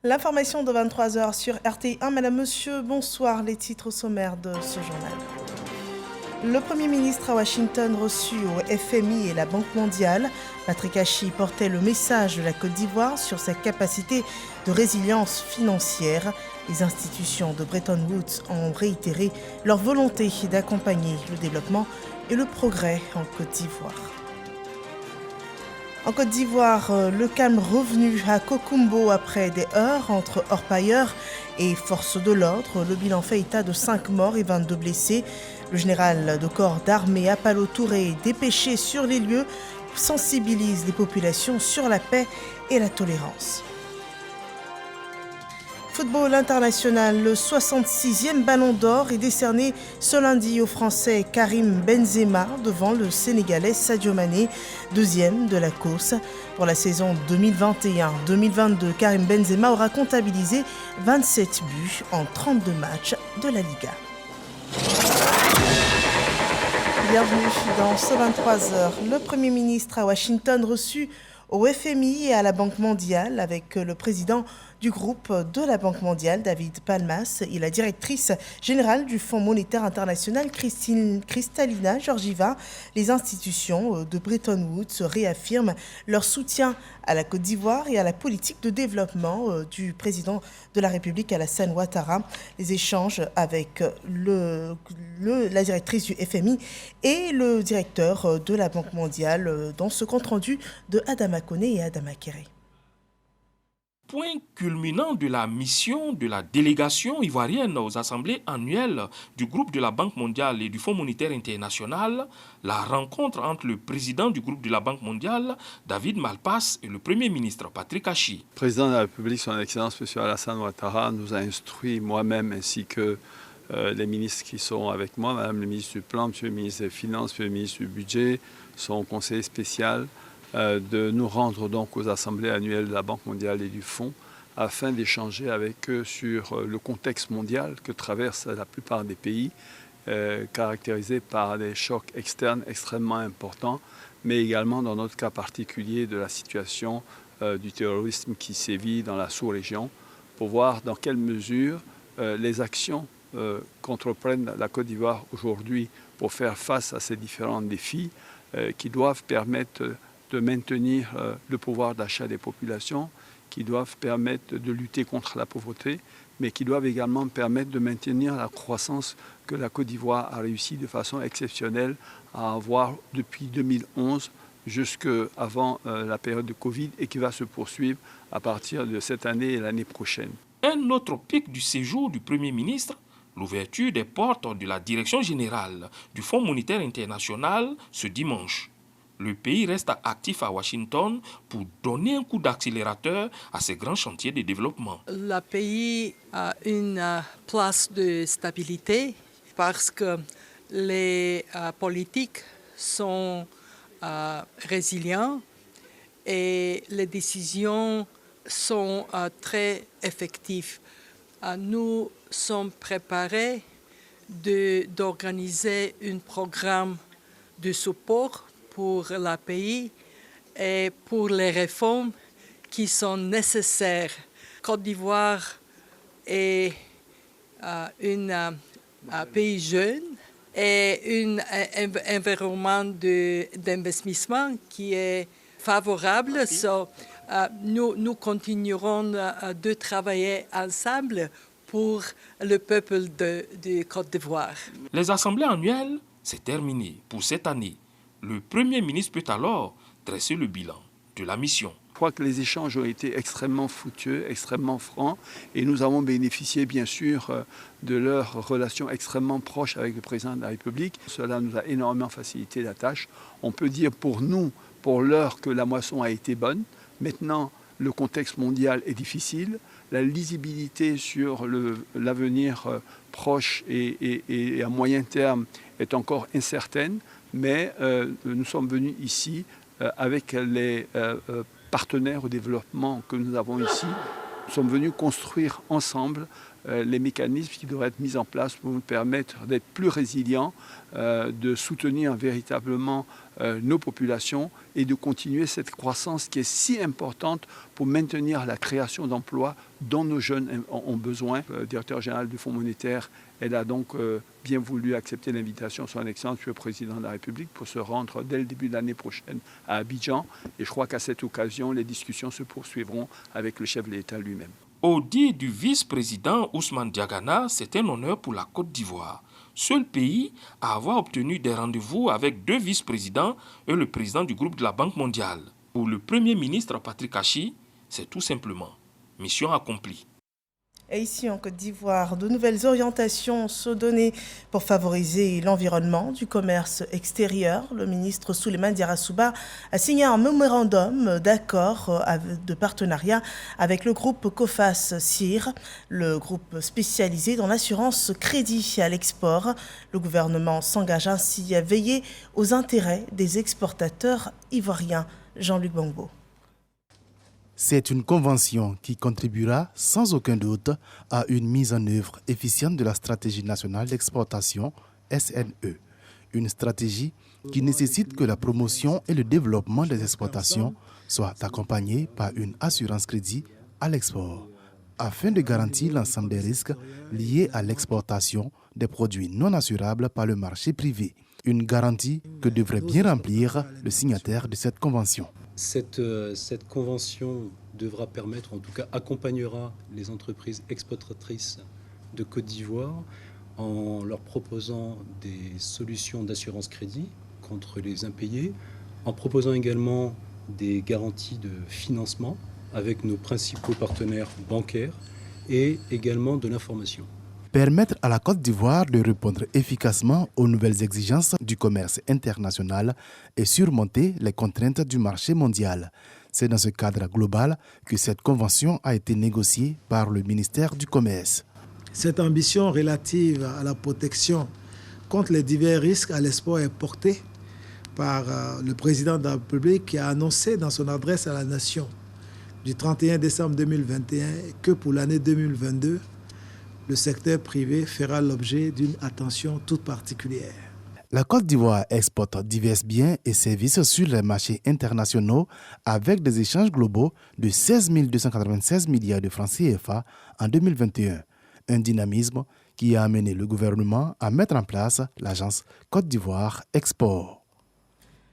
L'information de 23 heures sur RTI1. Madame, monsieur, bonsoir. Les titres au sommaire de ce journal. Le Premier ministre à Washington reçu au FMI et la Banque mondiale. Patrick Hachi portait le message de la Côte d'Ivoire sur sa capacité de résilience financière. Les institutions de Bretton Woods ont réitéré leur volonté d'accompagner le développement et le progrès en Côte d'Ivoire. En Côte d'Ivoire, le calme revenu à Kokumbo après des heurts entre orpailleurs et forces de l'ordre. Le bilan fait état de 5 morts et 22 blessés. Le général de corps d'armée Apalo Touré, dépêché sur les lieux, sensibilise les populations sur la paix et la tolérance. Football international, le 66e ballon d'or est décerné ce lundi au Français Karim Benzema devant le Sénégalais Sadio Mané, deuxième de la course. Pour la saison 2021-2022, Karim Benzema aura comptabilisé 27 buts en 32 matchs de la Liga. Bienvenue dans ce 23 heures. Le Premier ministre à Washington reçu au FMI et à la Banque mondiale avec le président du groupe de la Banque mondiale, David Palmas, et la directrice générale du Fonds monétaire international, Kristalina Georgieva. Les institutions de Bretton Woods réaffirment leur soutien à la Côte d'Ivoire et à la politique de développement du président de la République, Alassane Ouattara. Les échanges avec la directrice du FMI et le directeur de la Banque mondiale dans ce compte-rendu de Adama Koné et Adama Kéré. Point culminant de la mission de la délégation ivoirienne aux assemblées annuelles du groupe de la Banque mondiale et du Fonds monétaire international, la rencontre entre le président du groupe de la Banque mondiale, David Malpass, et le Premier ministre Patrick Hachi. Le président de la République, son Excellence M. Alassane Ouattara, nous a instruit moi-même ainsi que les ministres qui sont avec moi, Madame le ministre du Plan, M. le ministre des Finances, M. le ministre du Budget, son conseiller spécial, de nous rendre donc aux assemblées annuelles de la Banque mondiale et du Fonds afin d'échanger avec eux sur le contexte mondial que traversent la plupart des pays, caractérisé par des chocs externes extrêmement importants, mais également dans notre cas particulier de la situation du terrorisme qui sévit dans la sous-région, pour voir dans quelle mesure les actions qu'entreprenne la Côte d'Ivoire aujourd'hui pour faire face à ces différents défis qui doivent permettre de maintenir le pouvoir d'achat des populations, qui doivent permettre de lutter contre la pauvreté, mais qui doivent également permettre de maintenir la croissance que la Côte d'Ivoire a réussi de façon exceptionnelle à avoir depuis 2011 jusqu'avant la période de Covid et qui va se poursuivre à partir de cette année et l'année prochaine. Un autre pic du séjour du Premier ministre, l'ouverture des portes de la Direction générale du Fonds monétaire international ce dimanche. Le pays reste actif à Washington pour donner un coup d'accélérateur à ces grands chantiers de développement. Le pays a une place de stabilité parce que les politiques sont résilientes et les décisions sont très effectives. Nous sommes préparés d'organiser un programme de support pour le pays et pour les réformes qui sont nécessaires. Côte d'Ivoire est un pays jeune et un environnement d'investissement qui est favorable. Nous continuerons de travailler ensemble pour le peuple de Côte d'Ivoire. Les assemblées annuelles, c'est terminé pour cette année. Le Premier ministre peut alors dresser le bilan de la mission. Je crois que les échanges ont été extrêmement fructueux, extrêmement francs, et nous avons bénéficié bien sûr de leurs relations extrêmement proches avec le président de la République. Cela nous a énormément facilité la tâche. On peut dire pour nous, pour l'heure, que la moisson a été bonne. Maintenant, le contexte mondial est difficile. La lisibilité sur l'avenir proche et à moyen terme est encore incertaine. Mais nous sommes venus ici avec les partenaires au développement que nous avons ici. Nous sommes venus construire ensemble les mécanismes qui devraient être mis en place pour nous permettre d'être plus résilients, de soutenir véritablement nos populations et de continuer cette croissance qui est si importante pour maintenir la création d'emplois dont nos jeunes ont besoin. Le directeur général du Fonds monétaire, elle a donc bien voulu accepter l'invitation de son Excellence, le Président de la République, pour se rendre dès le début de l'année prochaine à Abidjan. Et je crois qu'à cette occasion, les discussions se poursuivront avec le chef de l'État lui-même. Au dit du vice-président Ousmane Diagana, c'est un honneur pour la Côte d'Ivoire. Seul pays à avoir obtenu des rendez-vous avec 2 vice-présidents et le président du groupe de la Banque mondiale. Pour le Premier ministre Patrick Achi, c'est tout simplement mission accomplie. Et ici en Côte d'Ivoire, de nouvelles orientations sont données pour favoriser l'environnement du commerce extérieur. Le ministre Souleymane Diarra a signé un mémorandum d'accord de partenariat avec le groupe Coface CIR, le groupe spécialisé dans l'assurance crédit à l'export. Le gouvernement s'engage ainsi à veiller aux intérêts des exportateurs ivoiriens. Jean-Luc Bangbo. C'est une convention qui contribuera sans aucun doute à une mise en œuvre efficiente de la stratégie nationale d'exportation SNE. Une stratégie qui nécessite que la promotion et le développement des exportations soient accompagnés par une assurance crédit à l'export, afin de garantir l'ensemble des risques liés à l'exportation des produits non assurables par le marché privé. Une garantie que devrait bien remplir le signataire de cette convention. Cette convention devra permettre, en tout cas accompagnera les entreprises exportatrices de Côte d'Ivoire en leur proposant des solutions d'assurance crédit contre les impayés, en proposant également des garanties de financement avec nos principaux partenaires bancaires et également de l'information. Permettre à la Côte d'Ivoire de répondre efficacement aux nouvelles exigences du commerce international et surmonter les contraintes du marché mondial. C'est dans ce cadre global que cette convention a été négociée par le ministère du Commerce. Cette ambition relative à la protection contre les divers risques à l'export est portée par le président de la République qui a annoncé dans son adresse à la nation du 31 décembre 2021 que pour l'année 2022, le secteur privé fera l'objet d'une attention toute particulière. La Côte d'Ivoire exporte divers biens et services sur les marchés internationaux avec des échanges globaux de 16 296 milliards de francs CFA en 2021. Un dynamisme qui a amené le gouvernement à mettre en place l'agence Côte d'Ivoire Export.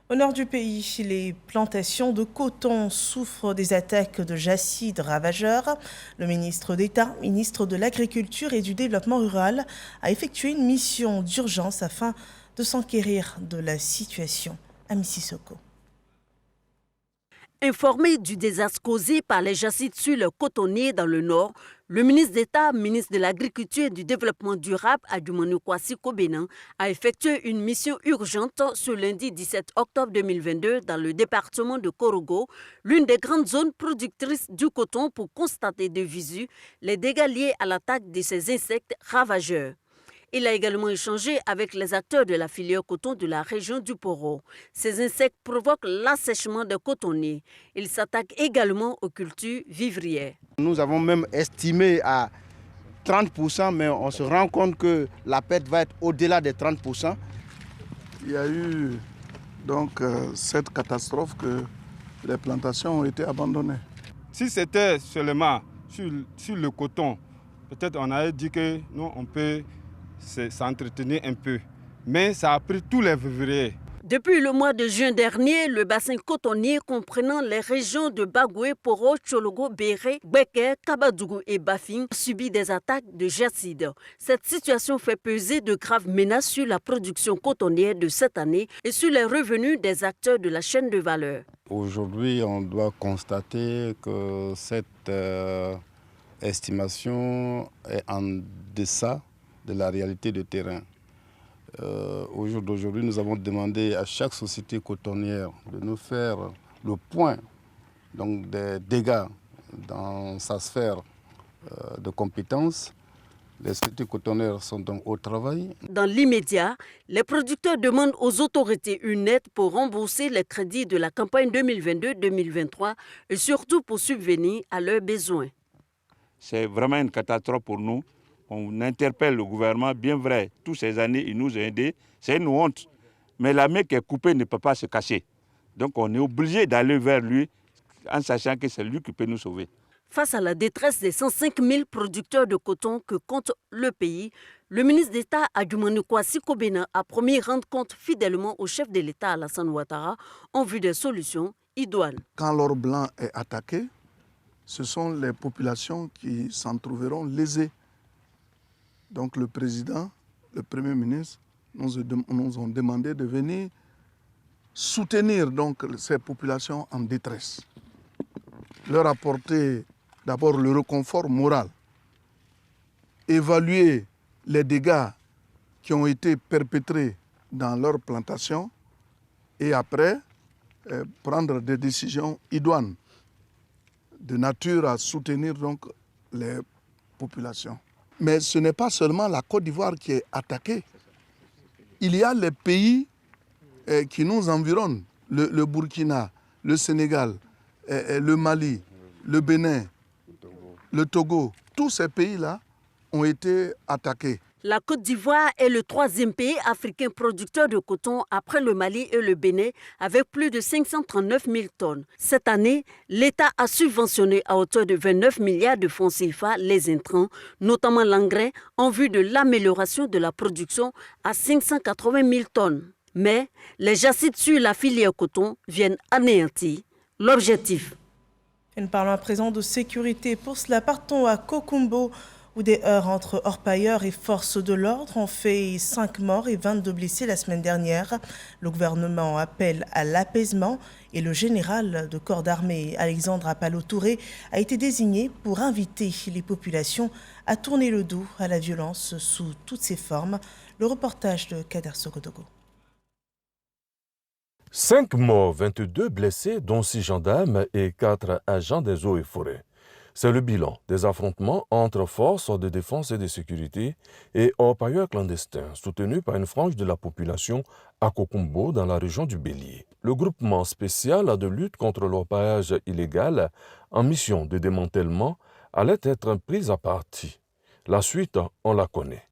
Au nord du pays, les plantations de coton souffrent des attaques de jacides ravageurs. Le ministre d'État, ministre de l'Agriculture et du Développement rural, a effectué une mission d'urgence afin de s'enquérir de la situation à Mississauga. Informé du désastre causé par les jacides sur le cotonnier dans le nord, le ministre d'État, ministre de l'Agriculture et du Développement durable, Adjumani Kwasi Kobena, a effectué une mission urgente ce lundi 17 octobre 2022 dans le département de Korogo, l'une des grandes zones productrices du coton, pour constater de visu les dégâts liés à l'attaque de ces insectes ravageurs. Il a également échangé avec les acteurs de la filière coton de la région du Poro. Ces insectes provoquent l'assèchement des cotonniers. Ils s'attaquent également aux cultures vivrières. Nous avons même estimé à 30%, mais on se rend compte que la perte va être au-delà des 30%. Il y a eu donc cette catastrophe que les plantations ont été abandonnées. Si c'était seulement sur le coton, peut-être on avait dit que nous, on peut s'entretenir un peu. Mais ça a pris tous les vivriers. Depuis le mois de juin dernier, le bassin cotonnier comprenant les régions de Bagoué, Poro, Tchologo, Béré, Gbeke, Kabadougou et Bafing subit des attaques de jacides. Cette situation fait peser de graves menaces sur la production cotonnière de cette année et sur les revenus des acteurs de la chaîne de valeur. Aujourd'hui, on doit constater que cette estimation est en deçà de la réalité de terrain. Au jour d'aujourd'hui, nous avons demandé à chaque société cotonnière de nous faire le point donc des dégâts dans sa sphère de compétences. Les sociétés cotonnières sont donc au travail. Dans l'immédiat, les producteurs demandent aux autorités une aide pour rembourser les crédits de la campagne 2022-2023 et surtout pour subvenir à leurs besoins. C'est vraiment une catastrophe pour nous. On interpelle le gouvernement, bien vrai, toutes ces années, il nous a aidés, c'est une honte. Mais la main qui est coupée ne peut pas se cacher. Donc on est obligé d'aller vers lui en sachant que c'est lui qui peut nous sauver. Face à la détresse des 105 000 producteurs de coton que compte le pays, le ministre d'État Adjumani Kwasi Kobena a promis rendre compte fidèlement au chef de l'État Alassane Ouattara en vue des solutions idoines. Quand l'or blanc est attaqué, ce sont les populations qui s'en trouveront lésées. Donc le président, le premier ministre, nous ont demandé de venir soutenir donc ces populations en détresse. Leur apporter d'abord le réconfort moral, évaluer les dégâts qui ont été perpétrés dans leur plantation et après prendre des décisions idoines de nature à soutenir donc les populations. Mais ce n'est pas seulement la Côte d'Ivoire qui est attaquée. Il y a les pays qui nous environnent, le Burkina, le Sénégal, le Mali, le Bénin, le Togo. Tous ces pays-là ont été attaqués. La Côte d'Ivoire est le 3e pays africain producteur de coton après le Mali et le Bénin avec plus de 539 000 tonnes. Cette année, l'État a subventionné à hauteur de 29 milliards de francs CFA les intrants, notamment l'engrais, en vue de l'amélioration de la production à 580 000 tonnes. Mais les jacides sur la filière coton viennent anéantir l'objectif. Et nous parlons à présent de sécurité. Pour cela, partons à Kokumbo, où des heurts entre orpailleurs et forces de l'ordre ont fait 5 morts et 22 blessés la semaine dernière. Le gouvernement appelle à l'apaisement et le général de corps d'armée Alexandre Apalo-Touré a été désigné pour inviter les populations à tourner le dos à la violence sous toutes ses formes. Le reportage de Kader Sokodogo. 5 morts, 22 blessés, dont 6 gendarmes et 4 agents des eaux et forêts. C'est le bilan des affrontements entre forces de défense et de sécurité et orpailleurs clandestins soutenus par une frange de la population à Kokumbo dans la région du Bélier. Le groupement spécial de lutte contre l'orpaillage illégal en mission de démantèlement allait être pris à partie. La suite, on la connaît.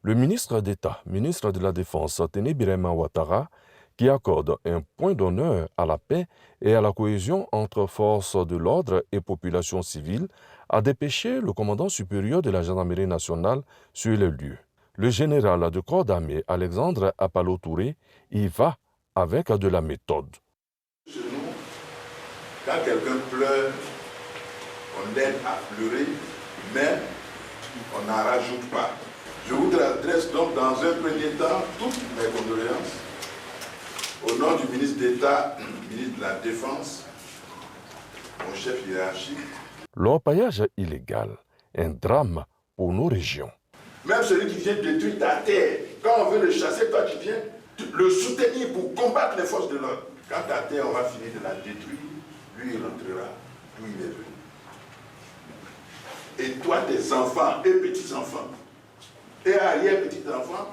Le ministre d'État, ministre de la Défense, Téné Birahima Ouattara, qui accorde un point d'honneur à la paix et à la cohésion entre forces de l'ordre et population civile, a dépêché le commandant supérieur de la gendarmerie nationale sur les lieux. Le général de corps d'armée Alexandre Apalo-Touré y va avec de la méthode. Chez nous, quand quelqu'un pleure, on l'aide à pleurer, mais on n'en rajoute pas. Je vous adresse donc dans un premier temps toutes mes condoléances au nom du ministre d'État, ministre de la Défense, mon chef hiérarchique. L'orpaillage illégal, un drame pour nos régions. Même celui qui vient détruire ta terre, quand on veut le chasser, toi tu viens le soutenir pour combattre les forces de l'ordre. Quand ta terre, on va finir de la détruire, lui il rentrera d'où il est venu. Et toi, tes enfants et petits-enfants, et arrière-petits-enfants,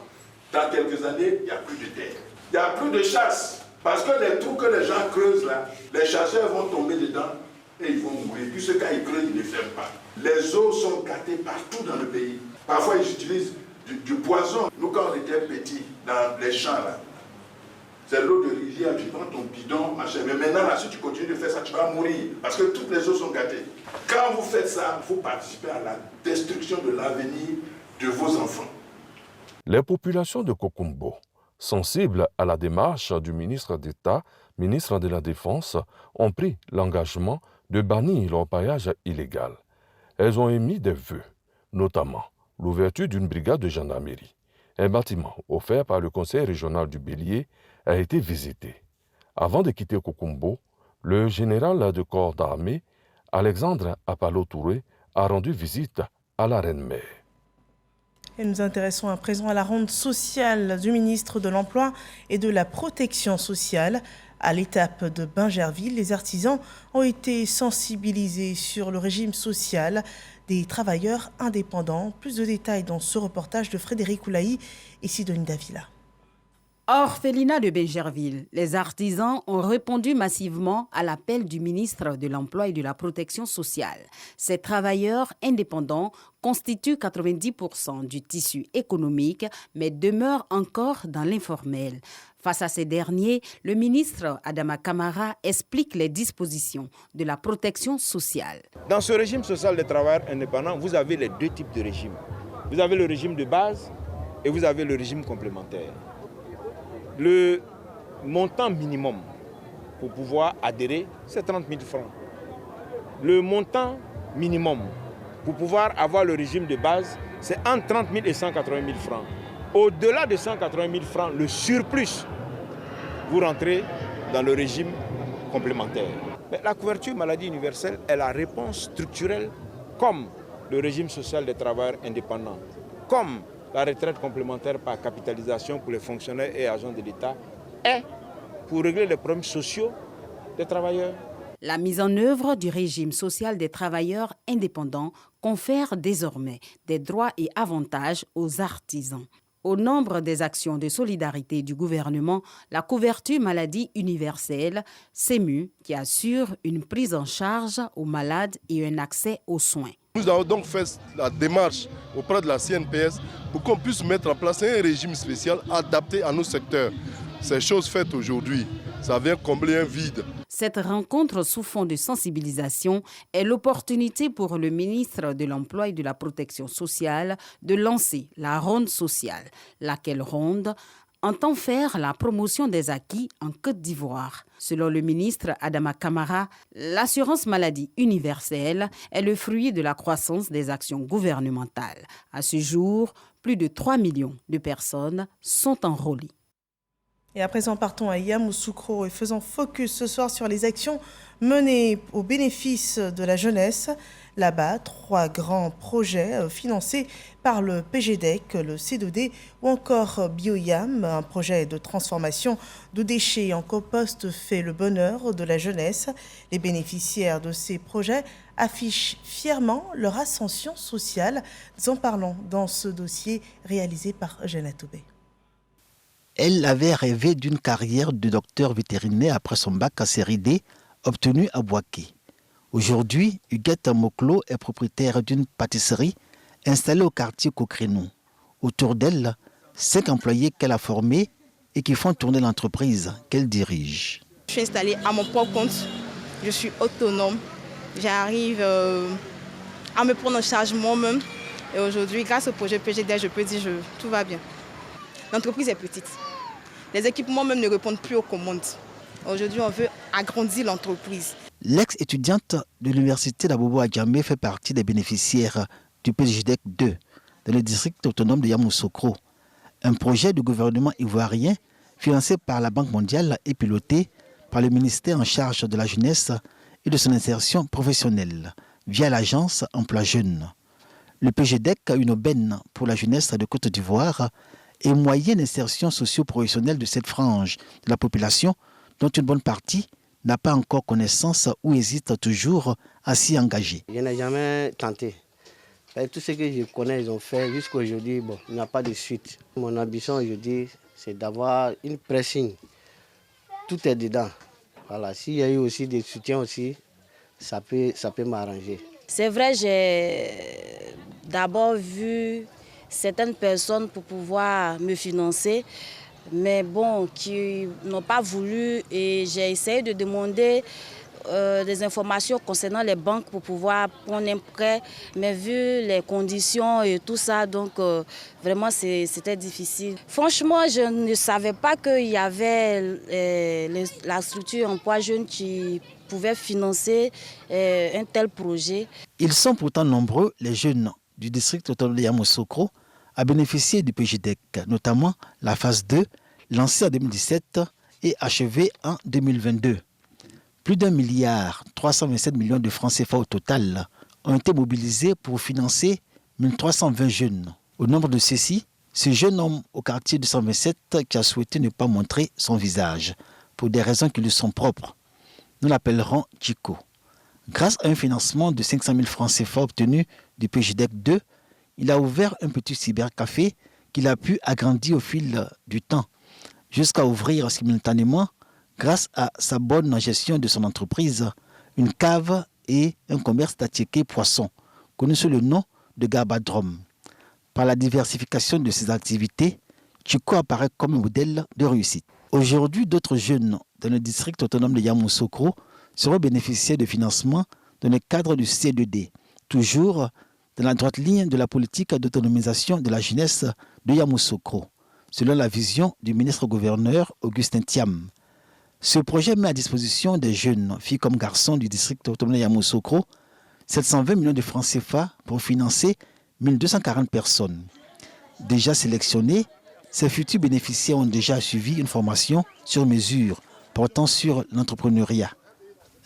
dans quelques années, il n'y a plus de terre. Il n'y a plus de chasse. Parce que les trous que les gens creusent là, les chasseurs vont tomber dedans et ils vont mourir. Puisque quand ils creusent, ils ne ferment pas. Les eaux sont gâtées partout dans le pays. Parfois, ils utilisent du poison. Nous, quand on était petits, dans les champs là, c'est l'eau de rivière, tu prends ton bidon, machin. Mais maintenant, là, si tu continues de faire ça, tu vas mourir. Parce que toutes les eaux sont gâtées. Quand vous faites ça, vous participez à la destruction de l'avenir de vos enfants. Les populations de Kokumbo, sensibles à la démarche du ministre d'État, ministre de la Défense, ont pris l'engagement de bannir l'orpaillage illégal. Elles ont émis des vœux, notamment l'ouverture d'une brigade de gendarmerie. Un bâtiment offert par le conseil régional du Bélier a été visité. Avant de quitter Kokumbo, le général de corps d'armée, Alexandre Apalo-Touré, a rendu visite à la Reine-Mère. Et nous intéressons à présent à la ronde sociale du ministre de l'Emploi et de la Protection sociale. À l'étape de Bingerville, les artisans ont été sensibilisés sur le régime social des travailleurs indépendants. Plus de détails dans ce reportage de Frédéric Oulaï et Sidonie Davila. Orphelinat de Bingerville, les artisans ont répondu massivement à l'appel du ministre de l'Emploi et de la Protection sociale. Ces travailleurs indépendants constituent 90% du tissu économique, mais demeurent encore dans l'informel. Face à ces derniers, le ministre Adama Kamara explique les dispositions de la protection sociale. Dans ce régime social des travailleurs indépendants, vous avez les deux types de régimes. Vous avez le régime de base et vous avez le régime complémentaire. Le montant minimum pour pouvoir adhérer, c'est 30 000 francs. Le montant minimum pour pouvoir avoir le régime de base, c'est entre 30 000 et 180 000 francs. Au-delà de 180 000 francs, le surplus, vous rentrez dans le régime complémentaire. Mais la couverture maladie universelle est la réponse structurelle, comme le régime social des travailleurs indépendants, comme la retraite complémentaire par capitalisation pour les fonctionnaires et agents de l'État, est pour régler les problèmes sociaux des travailleurs. La mise en œuvre du régime social des travailleurs indépendants confère désormais des droits et avantages aux artisans. Au nombre des actions de solidarité du gouvernement, la couverture maladie universelle, CEMU, qui assure une prise en charge aux malades et un accès aux soins. Nous avons donc fait la démarche auprès de la CNPS pour qu'on puisse mettre en place un régime spécial adapté à nos secteurs. Ces choses faites aujourd'hui, ça vient combler un vide. Cette rencontre sous fond de sensibilisation est l'opportunité pour le ministre de l'Emploi et de la Protection sociale de lancer la ronde sociale, laquelle ronde entend faire la promotion des acquis en Côte d'Ivoire. Selon le ministre Adama Kamara, l'assurance maladie universelle est le fruit de la croissance des actions gouvernementales. À ce jour, plus de 3 millions de personnes sont enrôlées. Et à présent, partons à Yamoussoukro et faisons focus ce soir sur les actions menées au bénéfice de la jeunesse. Là-bas, 3 grands projets financés par le PGDEC, le C2D ou encore Bioyam, un projet de transformation de déchets en compost fait le bonheur de la jeunesse. Les bénéficiaires de ces projets affichent fièrement leur ascension sociale. Nous en parlons dans ce dossier réalisé par Eugène Toubé. Elle avait rêvé d'une carrière de docteur vétérinaire après son bac à série D obtenu à Bouaké. Aujourd'hui, Huguette Moklo est propriétaire d'une pâtisserie installée au quartier Cocrénou. Autour d'elle, 5 employés qu'elle a formés et qui font tourner l'entreprise qu'elle dirige. Je suis installée à mon propre compte, je suis autonome, j'arrive à me prendre en charge moi-même. Et aujourd'hui, grâce au projet PGD, je peux dire que tout va bien. L'entreprise est petite. Les équipements même ne répondent plus aux commandes. Aujourd'hui, on veut agrandir l'entreprise. L'ex-étudiante de l'université d'Abobo Adjamé fait partie des bénéficiaires du PGDEC 2 dans le district autonome de Yamoussoukro. Un projet du gouvernement ivoirien financé par la Banque mondiale et piloté par le ministère en charge de la jeunesse et de son insertion professionnelle via l'agence Emploi Jeunes. Le PGDEC a une aubaine pour la jeunesse de Côte d'Ivoire et moyenne insertion socio-professionnelle de cette frange de la population dont une bonne partie n'a pas encore connaissance ou hésite toujours à s'y engager. Je n'ai jamais tenté. Tout ce que je connais, ils ont fait jusqu'à aujourd'hui, bon, il n'y a pas de suite. Mon ambition aujourd'hui, c'est d'avoir une pressing. Tout est dedans. Voilà. S'il y a eu aussi des soutiens aussi, ça peut m'arranger. C'est vrai, j'ai d'abord vu certaines personnes pour pouvoir me financer, mais bon, qui n'ont pas voulu, et j'ai essayé de demander des informations concernant les banques pour pouvoir prendre un prêt, mais vu les conditions et tout ça, donc vraiment c'était difficile. Franchement, je ne savais pas qu'il y avait la structure Emploi Jeunes qui pouvait financer un tel projet. Ils sont pourtant nombreux, les jeunes du district autonome de Yamoussoukro, à bénéficier du PGDEC, notamment la phase 2, lancée en 2017 et achevée en 2022. Plus d'1,327 milliard de francs CFA au total ont été mobilisés pour financer 1320 jeunes. Au nombre de ceux-ci, ce jeune homme au quartier 227 qui a souhaité ne pas montrer son visage, pour des raisons qui lui sont propres. Nous l'appellerons Chico. Grâce à un financement de 500 000 francs CFA obtenu du PGDEC 2, il a ouvert un petit cybercafé qu'il a pu agrandir au fil du temps. jusqu'à ouvrir simultanément, grâce à sa bonne gestion de son entreprise, une cave et un commerce d'attiqués poissons, connu sous le nom de Garbadrom. Par la diversification de ses activités, Tchiko apparaît comme un modèle de réussite. Aujourd'hui, d'autres jeunes dans le district autonome de Yamoussoukro seront bénéficiaires de financement dans le cadre du C2D, toujours dans la droite ligne de la politique d'autonomisation de la jeunesse de Yamoussoukro, selon la vision du ministre-gouverneur Augustin Thiam. Ce projet met à disposition des jeunes, filles comme garçons du district autonome de Yamoussoukro, 720 millions de francs CFA pour financer 1240 personnes. Déjà sélectionnés, ces futurs bénéficiaires ont déjà suivi une formation sur mesure portant sur l'entrepreneuriat.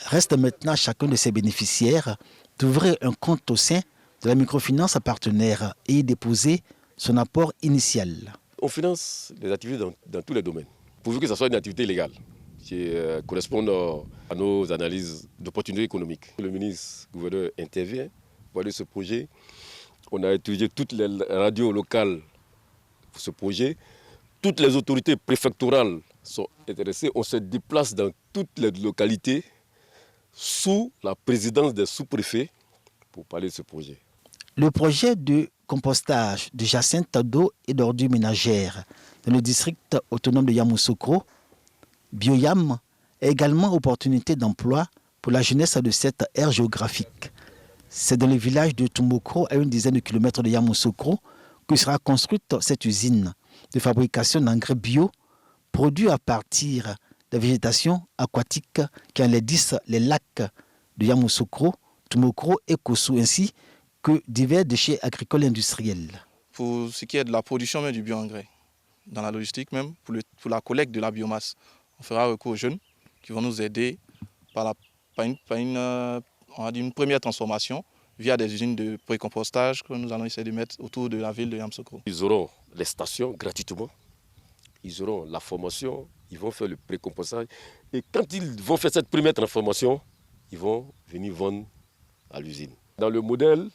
Reste maintenant à chacun de ces bénéficiaires d'ouvrir un compte au sein de la microfinance partenaire et y déposer son apport initial. On finance les activités dans tous les domaines, pourvu que ce soit une activité légale qui corresponde à nos analyses d'opportunités économiques. Le ministre-gouverneur intervient pour aller ce projet. On a étudié toutes les radios locales pour ce projet. Toutes les autorités préfectorales sont intéressées. On se déplace dans toutes les localités sous la présidence des sous-préfets pour parler de ce projet. Le projet de compostage de jacinthes d'eau et d'ordures ménagères dans le district autonome de Yamoussoukro, Bioyam, est également opportunité d'emploi pour la jeunesse de cette aire géographique. C'est dans le village de Tumbokro, à une dizaine de kilomètres de Yamoussoukro, que sera construite cette usine de fabrication d'engrais bio produits à partir de la végétation aquatique qui enlaidissent les lacs de Yamoussoukro, Tumbokro et Kossou, ainsi que divers déchets agricoles industriels. Pour ce qui est de la production même du bioengrais, dans la logistique même, pour la collecte de la biomasse, on fera recours aux jeunes qui vont nous aider par une première transformation via des usines de pré-compostage que nous allons essayer de mettre autour de la ville de Yamoussoukro. Ils auront les stations gratuitement, ils auront la formation, ils vont faire le pré-compostage. Et quand ils vont faire cette première transformation, ils vont venir vendre à l'usine. Dans le modèle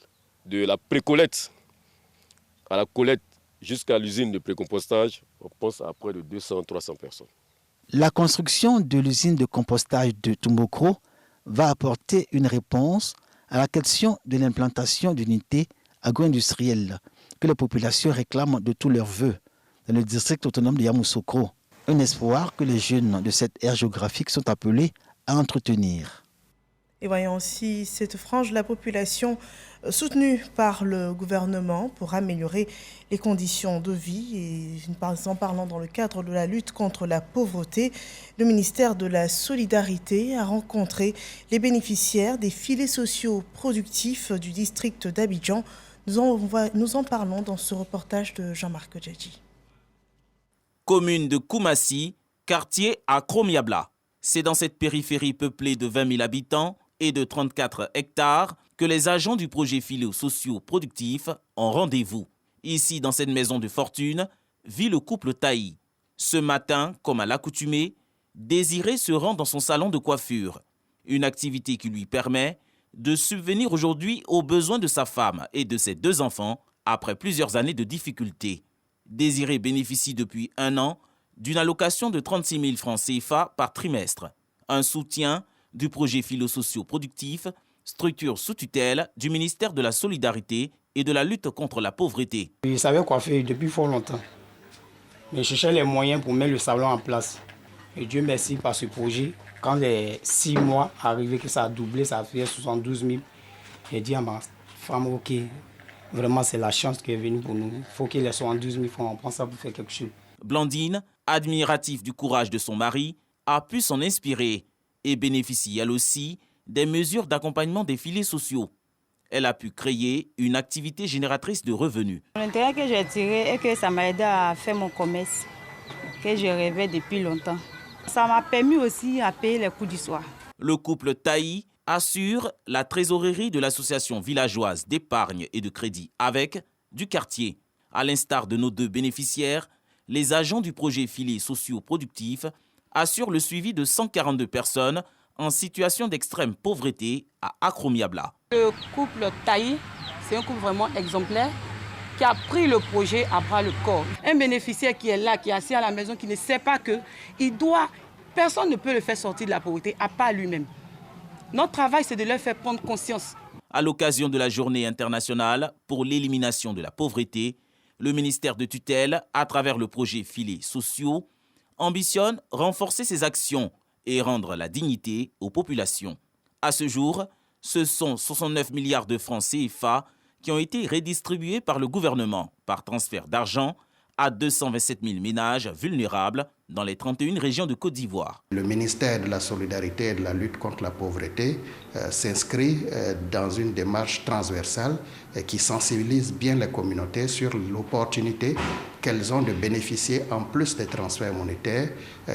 de la pré-collecte à la collecte jusqu'à l'usine de pré-compostage, on pense à près de 200-300 personnes. La construction de l'usine de compostage de Tumbokro va apporter une réponse à la question de l'implantation d'unités agro-industrielles que les populations réclament de tous leurs vœux dans le district autonome de Yamoussoukro. Un espoir que les jeunes de cette aire géographique sont appelés à entretenir. Et voyons aussi cette frange de la population soutenue par le gouvernement pour améliorer les conditions de vie. Et en parlant dans le cadre de la lutte contre la pauvreté, le ministère de la Solidarité a rencontré les bénéficiaires des filets sociaux productifs du district d'Abidjan. Nous en parlons dans ce reportage de Jean-Marc Djadji. Commune de Koumassi, quartier à Kromiabla. C'est dans cette périphérie peuplée de 20 000 habitants et de 34 hectares que les agents du projet filets sociaux productifs ont rendez-vous. Ici, dans cette maison de fortune, vit le couple Taï. Ce matin, comme à l'accoutumée, Désiré se rend dans son salon de coiffure. Une activité qui lui permet de subvenir aujourd'hui aux besoins de sa femme et de ses 2 enfants après plusieurs années de difficultés. Désiré bénéficie depuis 1 an d'une allocation de 36 000 francs CFA par trimestre. Un soutien du projet filets sociaux productifs, structure sous tutelle du ministère de la Solidarité et de la lutte contre la pauvreté. Je savais coiffer depuis fort longtemps, mais je cherchais les moyens pour mettre le salon en place. Et Dieu merci par ce projet. Quand les 6 mois arrivaient que ça a doublé, ça a fait 72 000, j'ai dit à ma femme, ok, vraiment c'est la chance qui est venue pour nous. Il faut qu'il ait 72 000 francs, on prend ça pour faire quelque chose. Blandine, admirative du courage de son mari, a pu s'en inspirer et bénéficie elle aussi des mesures d'accompagnement des filets sociaux. Elle a pu créer une activité génératrice de revenus. L'intérêt que j'ai tiré est que ça m'a aidé à faire mon commerce que je rêvais depuis longtemps. Ça m'a permis aussi à payer les coûts du soir. Le couple Taï assure la trésorerie de l'association villageoise d'épargne et de crédit avec du quartier. À l'instar de nos 2 bénéficiaires, les agents du projet filets sociaux productifs assurent le suivi de 142 personnes en situation d'extrême pauvreté à Akromiabla. Le couple Taï, c'est un couple vraiment exemplaire qui a pris le projet à bras le corps. Un bénéficiaire qui est là, qui est assis à la maison, qui ne sait pas que personne ne peut le faire sortir de la pauvreté à part lui-même. Notre travail, c'est de leur faire prendre conscience. À l'occasion de la journée internationale pour l'élimination de la pauvreté, le ministère de tutelle, à travers le projet Filets sociaux, ambitionne renforcer ses actions et rendre la dignité aux populations. À ce jour, ce sont 69 milliards de francs CFA qui ont été redistribués par le gouvernement par transfert d'argent à 227 000 ménages vulnérables dans les 31 régions de Côte d'Ivoire. Le ministère de la Solidarité et de la lutte contre la pauvreté s'inscrit dans une démarche transversale qui sensibilise bien les communautés sur l'opportunité qu'elles ont de bénéficier, en plus des transferts monétaires,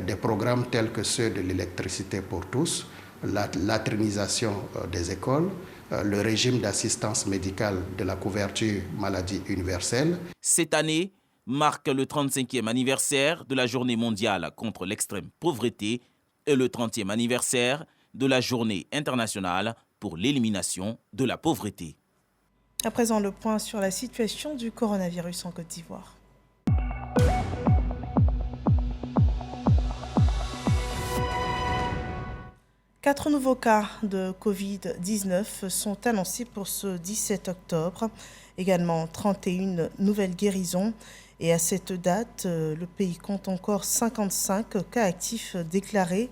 des programmes tels que ceux de l'électricité pour tous, la latrinisation des écoles, le régime d'assistance médicale de la couverture maladie universelle. Cette année marque le 35e anniversaire de la Journée mondiale contre l'extrême pauvreté et le 30e anniversaire de la Journée internationale pour l'élimination de la pauvreté. À présent, le point sur la situation du coronavirus en Côte d'Ivoire. Quatre nouveaux cas de Covid-19 sont annoncés pour ce 17 octobre. Également 31 nouvelles guérisons. Et à cette date, le pays compte encore 55 cas actifs déclarés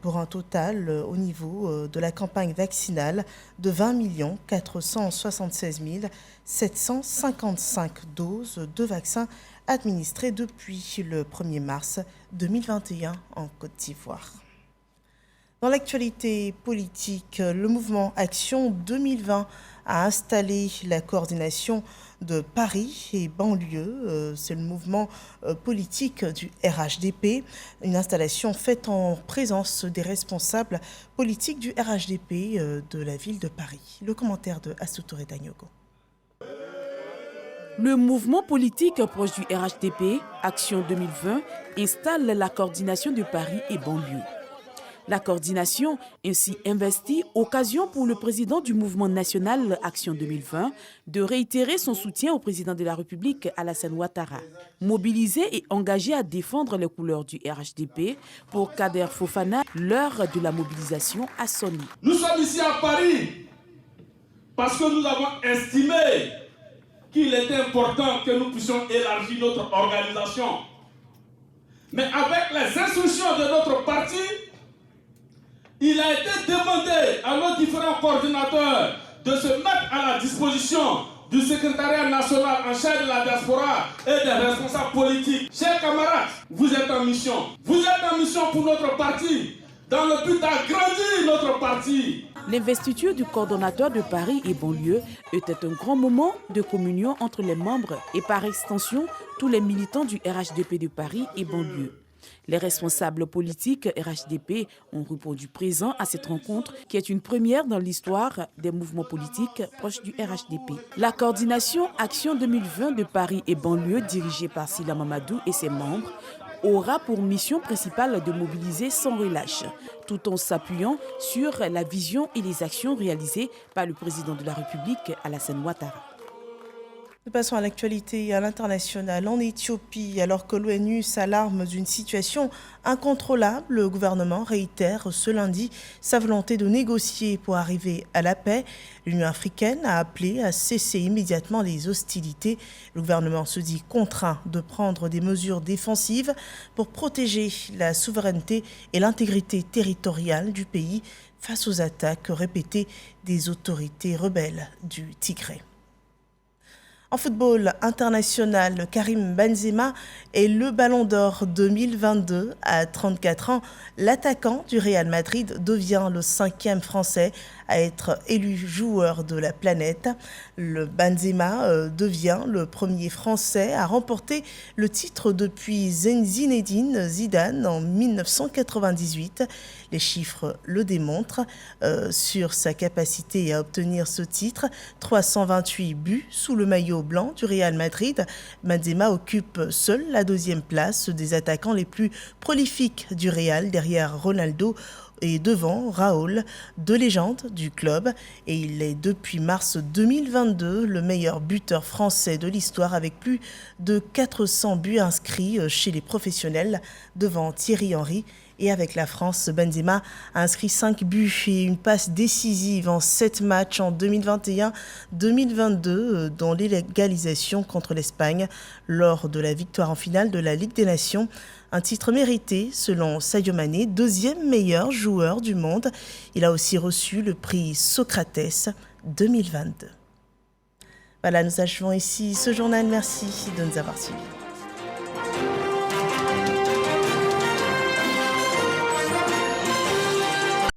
pour un total au niveau de la campagne vaccinale de 20 476 755 doses de vaccins administrées depuis le 1er mars 2021 en Côte d'Ivoire. Dans l'actualité politique, le mouvement Action 2020 a installé la coordination de Paris et banlieue. C'est le mouvement politique du RHDP. Une installation faite en présence des responsables politiques du RHDP de la ville de Paris. Le commentaire de Assoutore Dagnogo. Le mouvement politique proche du RHDP, Action 2020, installe la coordination de Paris et banlieue. La coordination ainsi investie, occasion pour le président du mouvement national Action 2020 de réitérer son soutien au président de la République Alassane Ouattara. Mobilisé et engagé à défendre les couleurs du RHDP, pour Kader Fofana, l'heure de la mobilisation a sonné. Nous sommes ici à Paris parce que nous avons estimé qu'il était important que nous puissions élargir notre organisation. Mais avec les instructions de notre parti, il a été demandé à nos différents coordinateurs de se mettre à la disposition du secrétariat national en charge de la diaspora et des responsables politiques. Chers camarades, vous êtes en mission. Vous êtes en mission pour notre parti, dans le but d'agrandir notre parti. L'investiture du coordonnateur de Paris et banlieue était un grand moment de communion entre les membres et par extension tous les militants du RHDP de Paris et banlieue. Les responsables politiques RHDP ont répondu présent à cette rencontre qui est une première dans l'histoire des mouvements politiques proches du RHDP. La coordination Action 2020 de Paris et banlieue, dirigée par Sila Mamadou et ses membres, aura pour mission principale de mobiliser sans relâche, tout en s'appuyant sur la vision et les actions réalisées par le président de la République, Alassane Ouattara. Nous passons à l'actualité et à l'international. En Éthiopie, alors que l'ONU s'alarme d'une situation incontrôlable, le gouvernement réitère ce lundi sa volonté de négocier pour arriver à la paix. L'Union africaine a appelé à cesser immédiatement les hostilités. Le gouvernement se dit contraint de prendre des mesures défensives pour protéger la souveraineté et l'intégrité territoriale du pays face aux attaques répétées des autorités rebelles du Tigré. En football international, Karim Benzema est le Ballon d'Or 2022. À 34 ans, l'attaquant du Real Madrid devient le 5e Français à être élu joueur de la planète. Le Benzema devient le premier Français à remporter le titre depuis Zinedine Zidane en 1998. Les chiffres le démontrent sur sa capacité à obtenir ce titre. 328 buts sous le maillot blanc du Real Madrid. Benzema occupe seul la 2e place des attaquants les plus prolifiques du Real, derrière Ronaldo devant Raoul, deux légendes du club. Et il est depuis mars 2022 le meilleur buteur français de l'histoire avec plus de 400 buts inscrits chez les professionnels devant Thierry Henry. Et avec la France, Benzema a inscrit 5 buts et une passe décisive en 7 matchs en 2021-2022, dont l'égalisation contre l'Espagne lors de la victoire en finale de la Ligue des Nations. Un titre mérité selon Sadio Mané, deuxième meilleur joueur du monde. Il a aussi reçu le prix Socrates 2022. Voilà, nous achevons ici ce journal. Merci de nous avoir suivis.